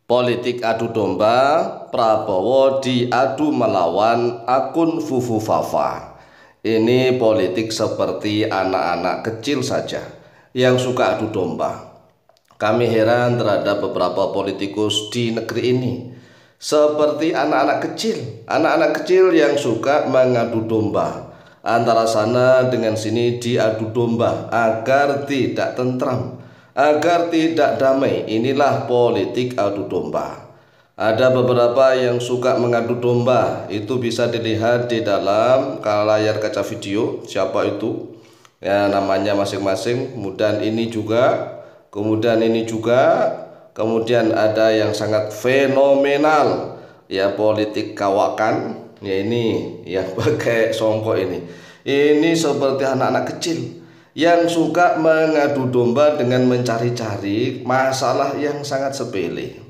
Politik adu domba, Prabowo diadu melawan akun Fufu Fafa. Ini politik seperti anak-anak kecil saja yang suka adu domba. Kami heran terhadap beberapa politikus di negeri ini. Seperti anak-anak kecil yang suka mengadu domba. Antara sana dengan sini diadu domba agar tidak tentram, agar tidak damai. Inilah politik adu domba. Ada beberapa yang suka mengadu domba, itu bisa dilihat di dalam layar kaca video. Siapa itu? Ya, namanya masing-masing. Kemudian ini juga, kemudian ada yang sangat fenomenal, ya, politik kawakan. Ya, ini yang pakai songkok ini seperti anak-anak kecil yang suka mengadu domba dengan mencari-cari masalah yang sangat sepele.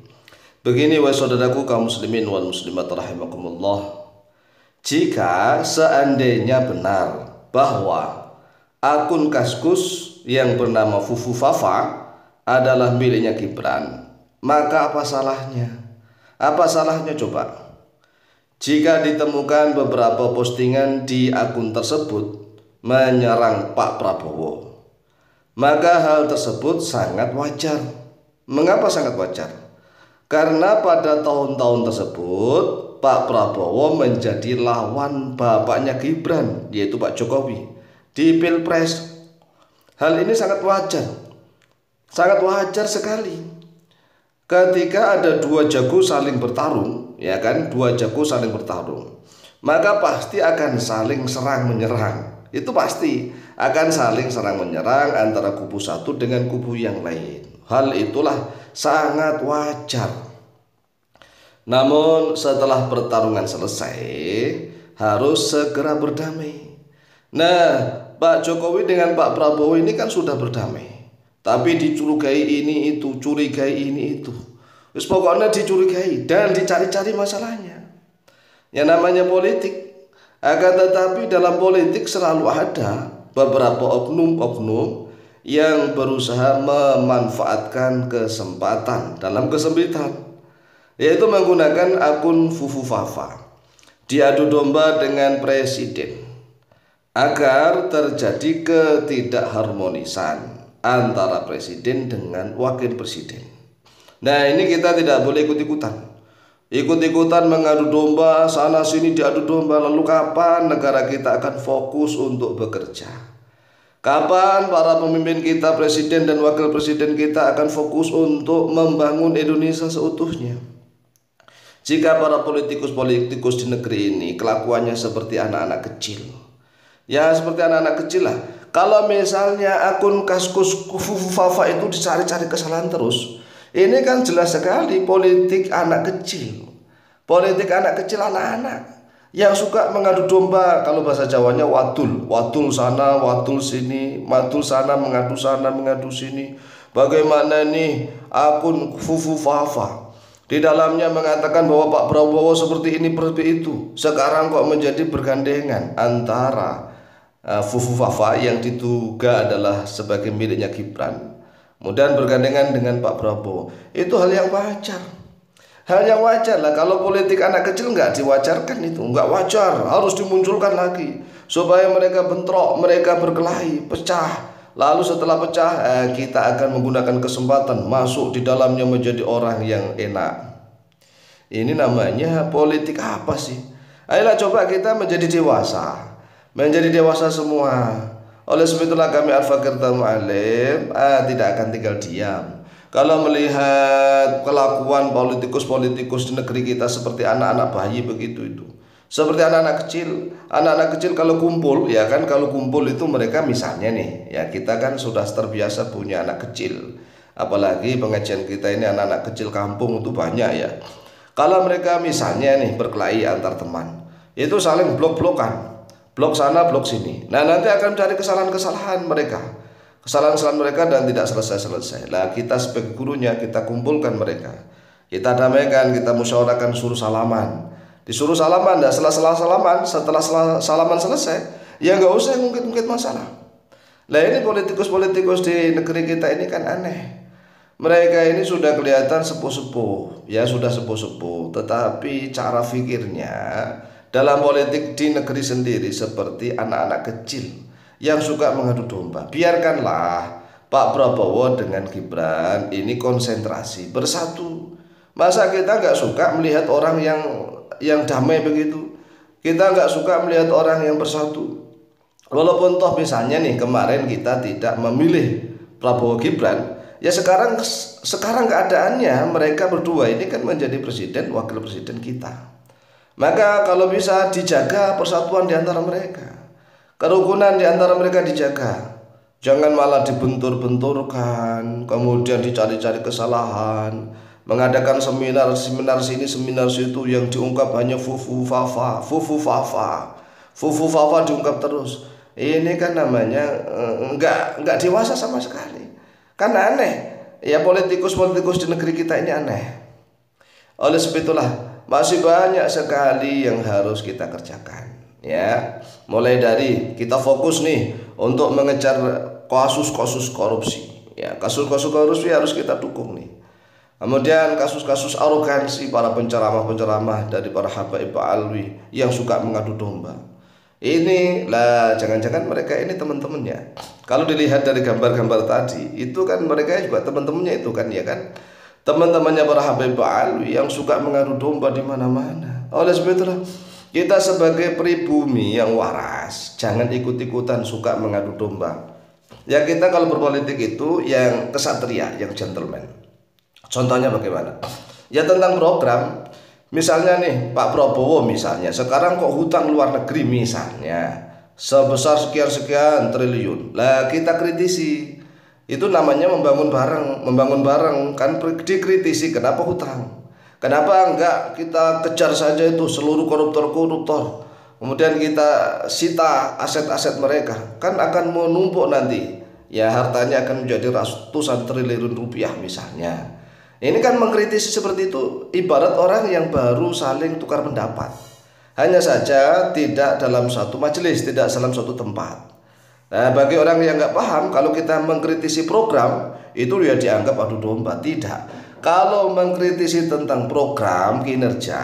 Begini wahai saudaraku kaum muslimin wal muslimat rahimakumullah, jika seandainya benar bahwa akun Kaskus yang bernama Fufu Fafa adalah miliknya Gibran, maka apa salahnya? Apa salahnya coba? Jika ditemukan beberapa postingan di akun tersebut menyerang Pak Prabowo, maka hal tersebut sangat wajar. Mengapa sangat wajar? Karena pada tahun-tahun tersebut Pak Prabowo menjadi lawan bapaknya Gibran, yaitu Pak Jokowi, di Pilpres. Hal ini sangat wajar sekali. Ketika ada dua jago saling bertarung, ya kan, maka pasti akan saling serang menyerang. Itu pasti akan saling serang menyerang antara kubu satu dengan kubu yang lain. Hal itulah sangat wajar. Namun setelah pertarungan selesai, harus segera berdamai. Nah, Pak Jokowi dengan Pak Prabowo ini kan sudah berdamai, tapi dicurigai ini itu, Terus pokoknya dicurigai dan dicari-cari masalahnya. Yang namanya politik. Akan tetapi dalam politik selalu ada beberapa oknum-oknum yang berusaha memanfaatkan kesempatan dalam kesempitan, yaitu menggunakan akun Fufu Fafa diadu domba dengan presiden agar terjadi ketidakharmonisan antara presiden dengan wakil presiden. Nah, ini kita tidak boleh ikut-ikutan mengadu domba, sana sini diadu domba. Lalu kapan negara kita akan fokus untuk bekerja? Kapan para pemimpin kita, presiden dan wakil presiden kita akan fokus untuk membangun Indonesia seutuhnya? Jika para politikus di negeri ini kelakuannya seperti anak-anak kecil, ya seperti anak-anak kecil lah. Kalau misalnya akun Kaskus Fufu Fafa itu dicari-cari kesalahan terus, ini kan jelas sekali politik anak kecil. Politik anak kecil, anak-anak yang suka mengadu domba. Kalau bahasa Jawanya watul sana, watul sini, matul sana, mengadu sini. Bagaimana nih akun Fufu Fafa? Di dalamnya mengatakan bahwa Pak Prabowo seperti ini, seperti itu. Sekarang kok menjadi bergandengan antara Fufu Fafa yang diduga adalah sebagai miliknya Gibran, kemudian bergandengan dengan Pak Prabowo. Itu hal yang wajar. Hal yang wajar lah. Kalau politik anak kecil nggak diwajarkan, itu nggak wajar, harus dimunculkan lagi supaya mereka bentrok, mereka berkelahi, pecah. Lalu setelah pecah, kita akan menggunakan kesempatan masuk di dalamnya menjadi orang yang enak. Ini namanya politik apa sih? Ayolah coba kita menjadi dewasa semua. Oleh sebab itulah kami Al-Fakir Al-Mu'alim tidak akan tinggal diam kalau melihat kelakuan politikus di negeri kita seperti anak-anak bayi begitu itu. Seperti anak-anak kecil kalau kumpul, ya kan, kalau kumpul itu mereka misalnya nih, ya kita kan sudah terbiasa punya anak kecil. Apalagi pengajian kita ini anak-anak kecil kampung itu banyak ya. Kalau mereka misalnya nih berkelahi antar teman, itu saling blok-blokan, blok sana, blok sini. Nah, nanti akan mencari kesalahan mereka dan tidak selesai. Lah, kita sebagai gurunya, kita kumpulkan mereka, kita damaikan, kita musyawarahkan, disuruh salaman. Nah, setelah salaman selesai, ya nggak usah ngungkit-ngungkit masalah. Lah, ini politikus di negeri kita ini kan aneh. Mereka ini sudah kelihatan sepuh-sepuh, ya sudah sepuh-sepuh, tetapi cara pikirnya dalam politik di negeri sendiri seperti anak-anak kecil yang suka mengadu domba. Biarkanlah Pak Prabowo dengan Gibran ini konsentrasi bersatu. Masa kita nggak suka melihat orang yang damai begitu? Kita nggak suka melihat orang yang bersatu. Walaupun toh misalnya nih kemarin kita tidak memilih Prabowo Gibran, ya sekarang keadaannya mereka berdua ini kan menjadi presiden wakil presiden kita. Maka kalau bisa dijaga persatuan di antara mereka, kerukunan di antara mereka dijaga. Jangan malah dibentur-benturkan, kemudian dicari-cari kesalahan, mengadakan seminar sini, seminar situ yang diungkap hanya fufu fafa, fufu fafa, fufu fafa diungkap terus. Ini kan namanya enggak dewasa sama sekali. Kan aneh. Ya politikus-politikus di negeri kita ini aneh. Oleh sebab itulah masih banyak sekali yang harus kita kerjakan. Ya, mulai dari kita fokus nih untuk mengejar kasus-kasus korupsi. Ya, kasus-kasus korupsi harus kita dukung nih. Kemudian kasus-kasus arogansi para penceramah-penceramah dari para habaib alwi yang suka mengadu domba. Ini lah, jangan-jangan mereka ini teman-temannya. Kalau dilihat dari gambar-gambar tadi, itu kan mereka juga teman-temannya itu kan, ya kan? Teman-temannya para habaib alwi yang suka mengadu domba di mana-mana. Oleh sebab itulah kita sebagai pribumi yang waras, jangan ikut-ikutan suka mengadu domba. Ya kita kalau berpolitik itu yang kesatria, yang gentleman. Contohnya bagaimana? Ya tentang program. Misalnya nih Pak Prabowo misalnya sekarang kok hutang luar negeri misalnya sebesar sekian triliun. Lah kita kritisi. Itu namanya membangun bareng kan dikritisi kenapa hutang. Kenapa enggak kita kejar saja itu seluruh koruptor-koruptor. Kemudian kita sita aset-aset mereka. Kan akan menumpuk nanti. Ya hartanya akan menjadi ratusan triliun rupiah misalnya. Ini kan mengkritisi seperti itu ibarat orang yang baru saling tukar pendapat. Hanya saja tidak dalam satu majelis, tidak dalam satu tempat. Nah, bagi orang yang nggak paham, kalau kita mengkritisi program itu ya dianggap adu domba. Tidak. Kalau mengkritisi tentang program kinerja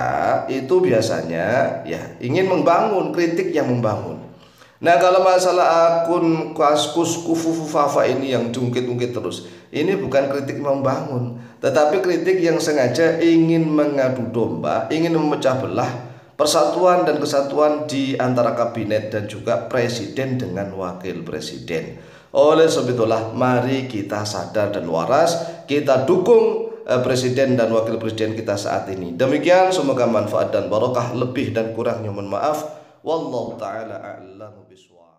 itu biasanya ya ingin membangun, kritik yang membangun. Nah kalau masalah akun kaskus kufu fafa ini yang diungkit-ungkit terus, ini bukan kritik membangun, tetapi kritik yang sengaja ingin mengadu domba, ingin memecah belah persatuan dan kesatuan di antara kabinet dan juga presiden dengan wakil presiden. Oleh sebab itulah mari kita sadar dan waras, kita dukung presiden dan wakil presiden kita saat ini. Demikian, semoga manfaat dan barokah, lebih dan kurangnya mohon maaf. Wallahu taala a'lamu bishawab.